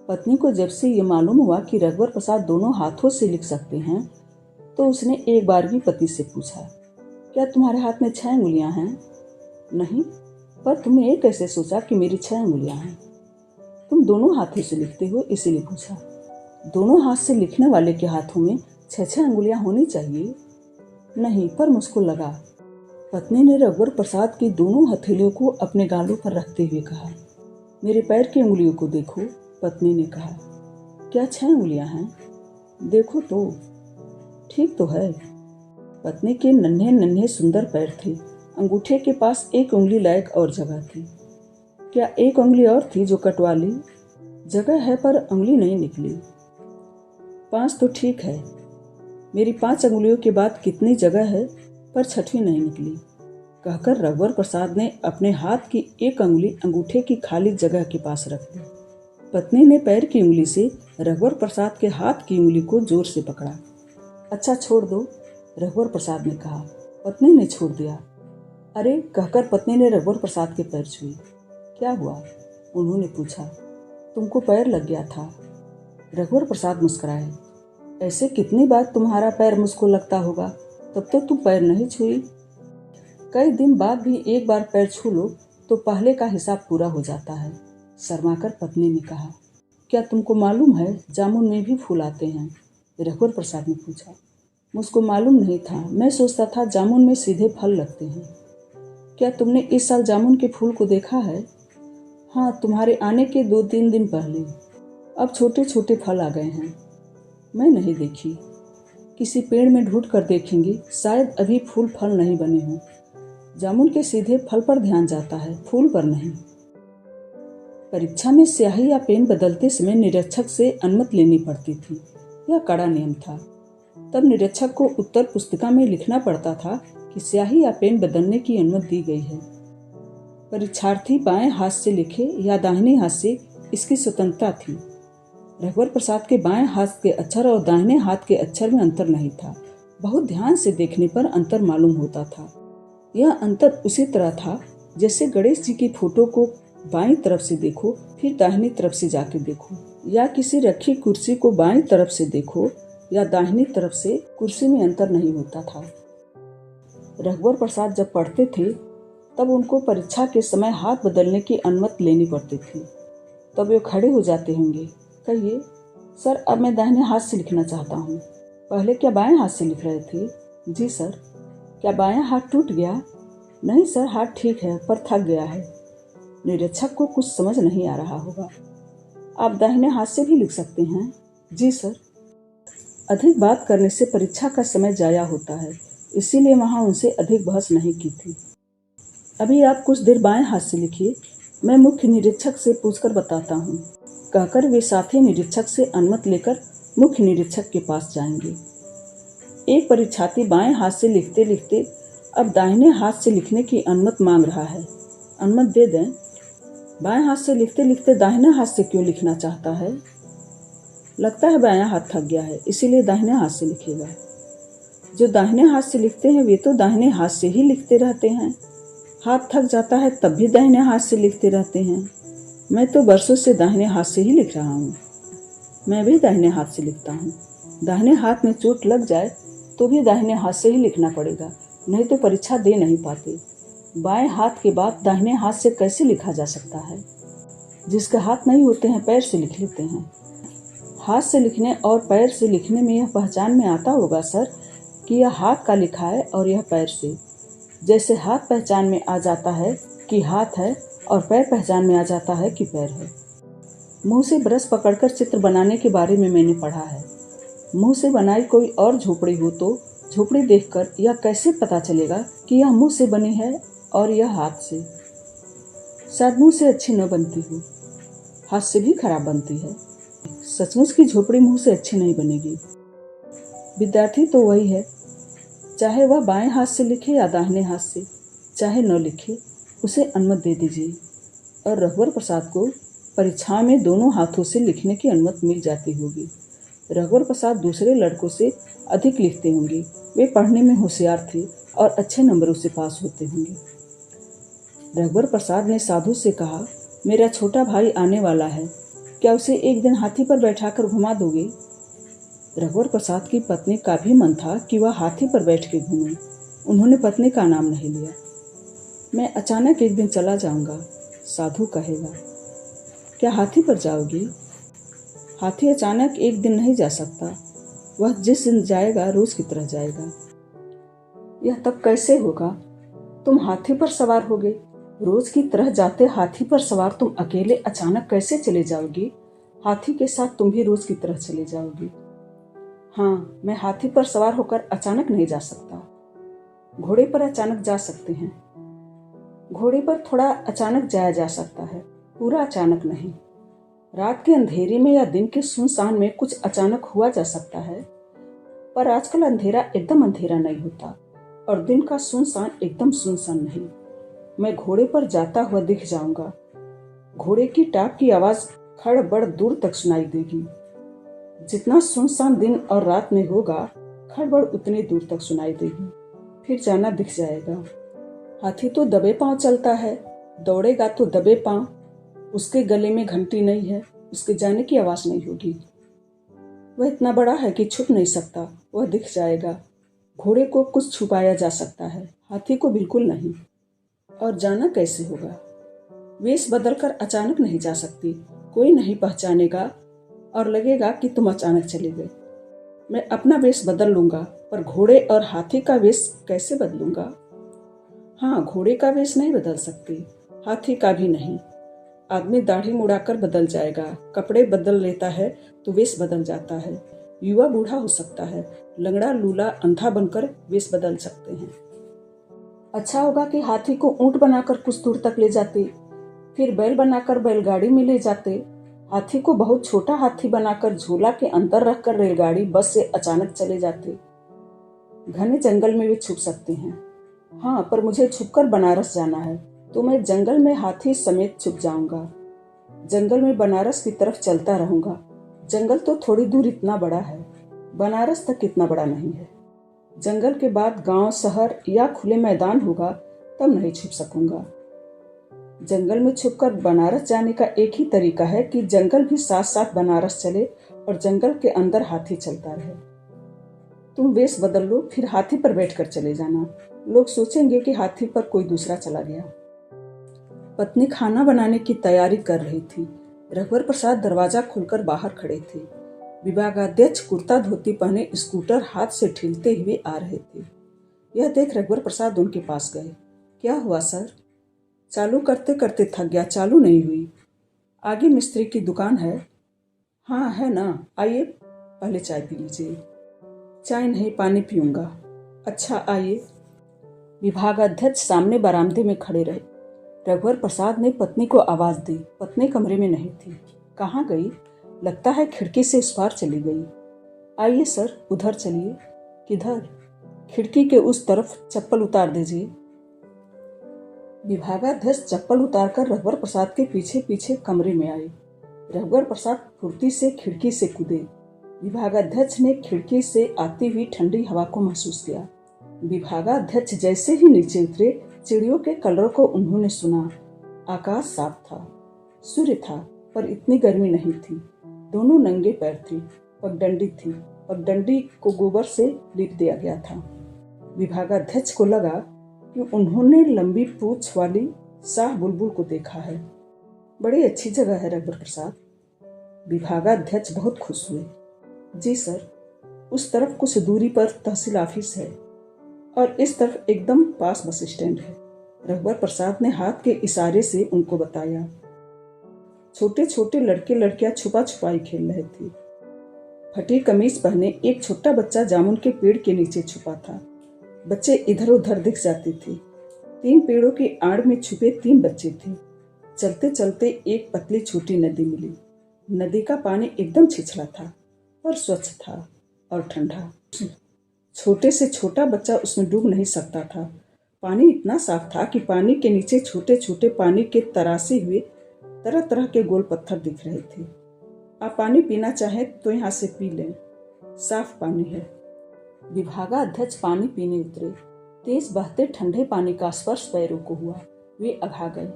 पत्नी को जब से ये मालूम हुआ कि रघुवर प्रसाद दोनों हाथों से लिख सकते हैं तो उसने एक बार भी पति से पूछा, क्या तुम्हारे हाथ में 6 उंगलियां हैं? नहीं, पर तुमने ये कैसे सोचा कि मेरी 6 उंगलियां हैं? तुम दोनों हाथों से लिखते हो इसीलिए पूछा। दोनों हाथ से लिखने वाले के हाथों में 6 उंगलियां होनी चाहिए। नहीं, पर मुझको लगा। पत्नी ने रघुवर प्रसाद की दोनों हथेलियों को अपने गालों पर रखते हुए कहा, मेरे पैर की उंगलियों को देखो। पत्नी ने कहा, क्या 6 उंगलियां हैं? देखो तो, ठीक तो है। पत्नी के नन्हे नन्हे सुंदर पैर थे। अंगूठे के पास 1 उंगली लायक और जगह थी। क्या 1 उंगली और थी जो कटवा ली? जगह है पर उंगली नहीं निकली। 5 तो ठीक है। मेरी 5 उंगलियों के बाद कितनी जगह है पर 6वीं नहीं निकली, कहकर रघुवर प्रसाद ने अपने हाथ की 1 उंगली अंगूठे की खाली जगह के पास रख दी। पत्नी ने पैर की उंगली से रघुवर प्रसाद के हाथ की उंगली को जोर से पकड़ा। अच्छा छोड़ दो, रघुवर प्रसाद ने कहा। पत्नी ने छोड़ दिया। अरे, कहकर पत्नी ने रघुवर प्रसाद के पैर छुए। क्या हुआ? उन्होंने पूछा। तुमको पैर लग गया था। रघुवर प्रसाद मुस्कुराए। ऐसे कितनी बार तुम्हारा पैर मुझको लगता होगा, तब तो तुम पैर नहीं छुई। कई दिन बाद भी एक बार पैर छू लो तो पहले का हिसाब पूरा हो जाता है, शर्माकर पत्नी ने कहा। क्या तुमको मालूम है जामुन में भी फूल आते हैं? रघुवर प्रसाद ने पूछा। मुझको मालूम नहीं था, मैं सोचता था जामुन में सीधे फल लगते हैं। क्या तुमने इस साल जामुन के फूल को देखा है? हाँ, तुम्हारे आने के 2-3 दिन पहले। अब छोटे छोटे फल आ गए हैं। मैं नहीं देखी। किसी पेड़ में ढूंढ कर देखेंगे, शायद अभी फूल फल नहीं बने हों। जामुन के सीधे फल पर ध्यान जाता है, फूल पर नहीं। परीक्षा में स्याही या पेन बदलते समय निरीक्षक से अनुमति लेनी पड़ती थी। यह कड़ा नियम था। तब निरीक्षक को उत्तर पुस्तिका में लिखना पड़ता था कि स्याही या पेन बदलने की अनुमति दी गई है। परीक्षार्थी बाएं हाथ से लिखे या दाहिने हाथ से, इसकी स्वतंत्रता थी। रघुवर प्रसाद के बाएं हाथ के अक्षर और दाहिने हाथ के अक्षर में अंतर नहीं था। बहुत ध्यान से देखने पर अंतर मालूम होता था। यह अंतर उसी तरह था जैसे गणेश जी की फोटो को बाईं तरफ से देखो फिर दाहिनी तरफ से जाके देखो, या किसी रखी कुर्सी को बाईं तरफ से देखो या दाहिनी तरफ से, कुर्सी में अंतर नहीं होता था। रघुवर प्रसाद जब पढ़ते थे तब उनको परीक्षा के समय हाथ बदलने की अनुमति लेनी पड़ती थी। तब वे खड़े हो जाते होंगे। कहिए, सर अब मैं दाहिने हाथ से लिखना चाहता हूँ। पहले क्या बाएं हाथ से लिख रहे थे? जी सर। क्या बायां हाथ टूट गया? नहीं सर, हाथ ठीक है पर थक गया है। निरीक्षक को कुछ समझ नहीं आ रहा होगा। आप दाहिने हाथ से भी लिख सकते हैं? जी सर। अधिक बात करने से परीक्षा का समय जाया होता है, इसीलिए वहाँ उनसे अधिक बहस नहीं की थी। अभी आप कुछ देर बाएं हाथ से लिखिए, मैं मुख्य निरीक्षक से पूछकर बताता हूँ, कहकर वे साथी निरीक्षक से अनुमति लेकर मुख्य निरीक्षक के पास जाएंगे। एक परीक्षार्थी बाएं हाथ से लिखते लिखते अब दाहिने हाथ से लिखने की अनुमति मांग रहा है। अनुमति दे दें। बाएं हाथ से लिखते लिखते दाहिने हाथ से क्यों लिखना चाहता है? लगता है बायां हाथ थक गया है, इसीलिए दाहिने हाथ से लिखेगा। जो दाहिने हाथ से लिखते हैं वे तो दाहिने हाथ से ही लिखते रहते हैं। हाथ थक जाता है तब भी दाहिने हाथ से लिखते रहते हैं। मैं तो बरसों से दाहिने हाथ से ही लिख रहा हूँ। मैं भी दाहिने हाथ से लिखता हूँ। दाहिने हाथ में चोट लग जाए तो भी दाहिने हाथ से ही लिखना पड़ेगा, नहीं तो परीक्षा दे नहीं पाते। बाएं हाथ के बाद दाहिने हाथ से कैसे लिखा जा सकता है? जिसके हाथ नहीं होते हैं पैर से लिख लेते हैं। हाथ से लिखने और पैर से लिखने में यह पहचान में आता होगा सर कि यह हाथ का लिखा है और यह पैर से। जैसे हाथ पहचान में आ जाता है कि हाथ है और पैर पहचान में आ जाता है कि पैर है। मुंह से ब्रश पकड़कर चित्र बनाने के बारे में मैंने पढ़ा है। मुंह से बनाई कोई और झोपड़ी हो तो झोपड़ी देखकर यह कैसे पता चलेगा कि यह मुंह से बनी है और यह हाथ से? शायद मुंह से अच्छी न बनती हो, हाथ से भी खराब बनती है। सचमुच की झोपड़ी मुंह से अच्छी नहीं बनेगी। विद्यार्थी तो वही है, चाहे वह बाएं हाथ से लिखे या दाहिने हाथ से, चाहे न लिखे, उसे अनुमति दे दीजिए। और रघुवर प्रसाद को परीक्षा में दोनों हाथों से लिखने की अनुमति मिल जाती होगी। रघुवर प्रसाद दूसरे लड़कों से अधिक लिखते होंगे। वे पढ़ने में होशियार थे और अच्छे नंबरों से पास होते होंगे। रघुवर प्रसाद ने साधु से कहा, मेरा छोटा भाई आने वाला है, क्या उसे एक दिन हाथी पर बैठाकर घुमा दोगे? रघुवर प्रसाद की पत्नी का भी मन था कि वह हाथी पर बैठ के घूमे। उन्होंने पत्नी का नाम नहीं लिया। मैं अचानक एक दिन चला जाऊंगा, साधु कहेगा। क्या हाथी पर जाओगी? हाथी अचानक एक दिन नहीं जा सकता। वह जिस दिन जाएगा रोज की तरह जाएगा। यह तब कैसे होगा? तुम हाथी पर सवार होगे। रोज की तरह जाते हाथी पर सवार तुम अकेले अचानक कैसे चले जाओगी? हाथी के साथ तुम भी रोज की तरह चले जाओगी। हाँ, मैं हाथी पर सवार होकर अचानक नहीं जा सकता। घोड़े पर अचानक जा सकते हैं। घोड़े पर थोड़ा अचानक जाया जा सकता है, पूरा अचानक नहीं। रात के अंधेरे में या दिन के सुनसान में कुछ अचानक हुआ जा सकता है, पर आजकल अंधेरा एकदम अंधेरा नहीं होता और दिन का सुनसान एकदम सुनसान नहीं। मैं घोड़े पर जाता हुआ दिख जाऊंगा। घोड़े की टाप की आवाज खड़बड़ दूर तक सुनाई देगी। जितना सुनसान दिन और रात में होगा, खड़बड़ उतनी दूर तक सुनाई देगी। फिर जाना दिख जाएगा। हाथी तो दबे पांव चलता है, दौड़ेगा तो दबे पांव। उसके गले में घंटी नहीं है, उसके जाने की आवाज नहीं होगी। वह इतना बड़ा है कि छुप नहीं सकता, वह दिख जाएगा। घोड़े को कुछ छुपाया जा सकता है, हाथी को बिल्कुल नहीं। और जाना कैसे होगा? वेश बदलकर अचानक नहीं जा सकती। कोई नहीं पहचानेगा और लगेगा कि तुम अचानक चले गए। मैं अपना वेश बदल लूंगा, पर घोड़े और हाथी का वेश कैसे बदलूंगा? हाँ, घोड़े का वेश नहीं बदल सकती, हाथी का भी नहीं। आदमी दाढ़ी मुड़ाकर बदल जाएगा, कपड़े बदल लेता है तो वेश बदल जाता है। युवा बूढ़ा हो सकता है, लंगड़ा लूला अंधा बनकर वेश बदल सकते हैं। अच्छा होगा कि हाथी को ऊंट बनाकर कुछ दूर तक ले जाते, फिर बैल बनाकर बैलगाड़ी में ले जाते। हाथी को बहुत छोटा हाथी बनाकर झोला के अंदर रखकर रेलगाड़ी बस से अचानक चले जाते। घने जंगल में वे छुप सकते हैं। हाँ, पर मुझे छुपकर बनारस जाना है, तो मैं जंगल में हाथी समेत छुप जाऊंगा। जंगल में बनारस की तरफ चलता रहूंगा। जंगल तो थोड़ी दूर इतना बड़ा है, बनारस तक इतना बड़ा नहीं है। जंगल के बाद गांव, शहर या खुले मैदान होगा, तब नहीं छुप सकूंगा। जंगल में छुपकर बनारस जाने का एक ही तरीका है कि जंगल भी साथ साथ बनारस चले और जंगल के अंदर हाथी चलता रहे। तुम वेश बदल लो, फिर हाथी पर बैठकर चले जाना। लोग सोचेंगे कि हाथी पर कोई दूसरा चला गया। पत्नी खाना बनाने की तैयारी कर रही थी। रघुवर प्रसाद दरवाजा खोलकर बाहर खड़े थे। विभागाध्यक्ष कुर्ता धोती पहने स्कूटर हाथ से ठेलते हुए आ रहे थे। यह देख रघुवर प्रसाद उनके पास गए। क्या हुआ सर? चालू करते करते थक गया, चालू नहीं हुई। आगे मिस्त्री की दुकान है? हाँ है ना, आइए पहले चाय पी लीजिए। चाय नहीं, पानी पीऊंगा। अच्छा आइए। विभागाध्यक्ष सामने बरामदे में खड़े रहे। रघुवर प्रसाद ने पत्नी को आवाज दी। पत्नी कमरे में नहीं थी। कहाँ गई? लगता है खिड़की से उस पार चली गई। आइए सर, उधर चलिए। किधर? खिड़की के उस तरफ। चप्पल उतार दीजिए। विभागाध्यक्ष चप्पल उतारकर रघुवर प्रसाद के पीछे पीछे कमरे में आए। रघुवर प्रसाद फुर्ती से खिड़की से कूदे। विभागाध्यक्ष ने खिड़की से आती हुई ठंडी हवा को महसूस किया। विभागाध्यक्ष जैसे ही नीचे उतरे, चिड़ियों के कलरव को उन्होंने सुना। आकाश साफ था, सूर्य था, पर इतनी गर्मी नहीं थी। दोनों नंगे पैर थे। पगडंडी थी, पगडंडी को गोबर से लीप दिया गया था। विभागाध्यक्ष को लगा कि उन्होंने लंबी पूंछ वाली शाह बुलबुल को देखा है। बड़ी अच्छी जगह है रघुवर प्रसाद। विभागाध्यक्ष बहुत खुश हुए। जी सर, उस तरफ कुछ दूरी पर तहसील ऑफिस है और इस तरफ एकदम पास बस स्टैंड है। रघुवर प्रसाद ने हाथ के इशारे से उनको बताया। छोटे छोटे लड़के लड़कियां छुपा छुपाई खेल रहे थे। फटी कमीज पहने एक छोटा बच्चा जामुन के पेड़ के नीचे छुपा था। बच्चे इधर उधर दिख जाते थे। 3 पेड़ों की आड़ में छुपे 3 बच्चे थे। चलते चलते एक पतली छोटी नदी मिली। नदी का पानी एकदम छिछला था और स्वच्छ था और ठंडा। छोटे से छोटा बच्चा उसमें डूब नहीं सकता था। पानी इतना साफ था कि पानी के नीचे छोटे छोटे पानी के तरासे हुए तरह तरह के गोल पत्थर दिख रहे थे। आप पानी पीना चाहें तो यहाँ से पी लें, साफ पानी है। विभागाध्यक्ष पानी पीने उतरे। तेज बहते ठंडे पानी का स्पर्श पैरों को हुआ। वे अघा गए।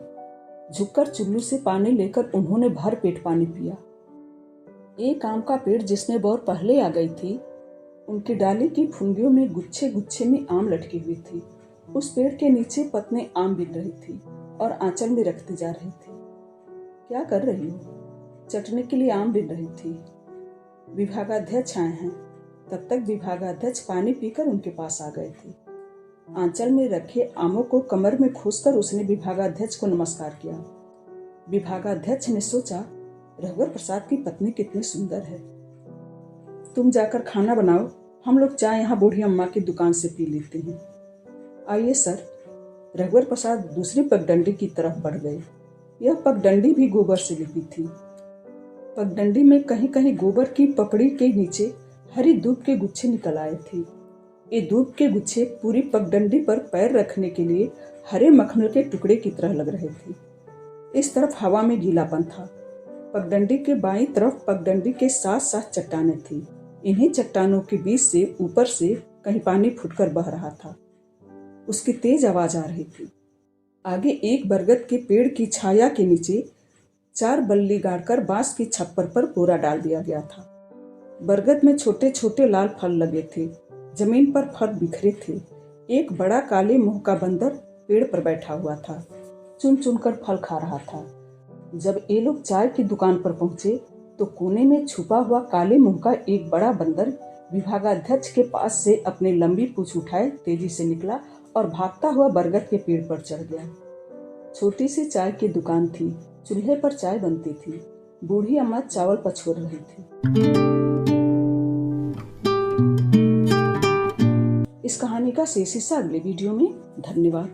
झुककर चुल्लू से पानी लेकर उन्होंने भर पेट पानी पिया। एक आम का पेड़ जिसमें बौर पहले आ गई थी, उनकी डाली की फुनगियों में गुच्छे गुच्छे में आम लटकी हुई थी। उस पेड़ के नीचे पत्नी आम बीन रही थी और आंचल में रखती जा रही थी। क्या कर रही हो? चटनी के लिए आम बीन रही थी। विभागाध्यक्ष आए हैं। तब तक विभागाध्यक्ष पानी पीकर उनके पास आ गए थे। आंचल में रखे आमों को कमर में खोसकर उसने विभागाध्यक्ष को नमस्कार किया। विभागाध्यक्ष ने सोचा, रघुवर प्रसाद की पत्नी कितनी सुंदर है। तुम जाकर खाना बनाओ, हम लोग चाय यहाँ बूढ़ी अम्मा की दुकान से पी लेते हैं। आइए सर। रघुवर प्रसाद दूसरी पगडंडी की तरफ बढ़ गए। यह पगडंडी भी गोबर से लिपी थी। पगडंडी में कहीं कहीं गोबर की पपड़ी के नीचे हरी दूब के गुच्छे निकल आए थे। ये दूब के गुच्छे पूरी पगडंडी पर पैर रखने के लिए हरे मखमल के टुकड़े की तरह लग रहे थे। इस तरफ हवा में गीलापन था। पगडंडी के बाईं तरफ पगडंडी के साथ साथ चट्टानें थी। इन्हीं चट्टानों के बीच से ऊपर से कहीं पानी फुटकर बह रहा था। उसकी तेज आवाज आ रही थी। आगे एक बरगद के पेड़ की छाया के नीचे 4 बल्ली गाड़कर बांस की छप्पर पर बोरा डाल दिया गया था। बरगद में छोटे छोटे लाल फल लगे थे। जमीन पर फल बिखरे थे। एक बड़ा काले मुंह का बंदर पेड़ पर बैठा हुआ था, चुन चुनकर फल खा रहा था। जब ये लोग चाय की दुकान पर पहुंचे तो कोने में छुपा हुआ काले मुंह का एक बड़ा बंदर विभागाध्यक्ष के पास से अपनी लंबी पूंछ उठाए तेजी से निकला और भागता हुआ बरगद के पेड़ पर चढ़ गया। छोटी सी चाय की दुकान थी। चूल्हे पर चाय बनती थी। बूढ़ी अम्मा चावल पछोर रही थी। इस कहानी का शेष हिस्सा अगले वीडियो में। धन्यवाद।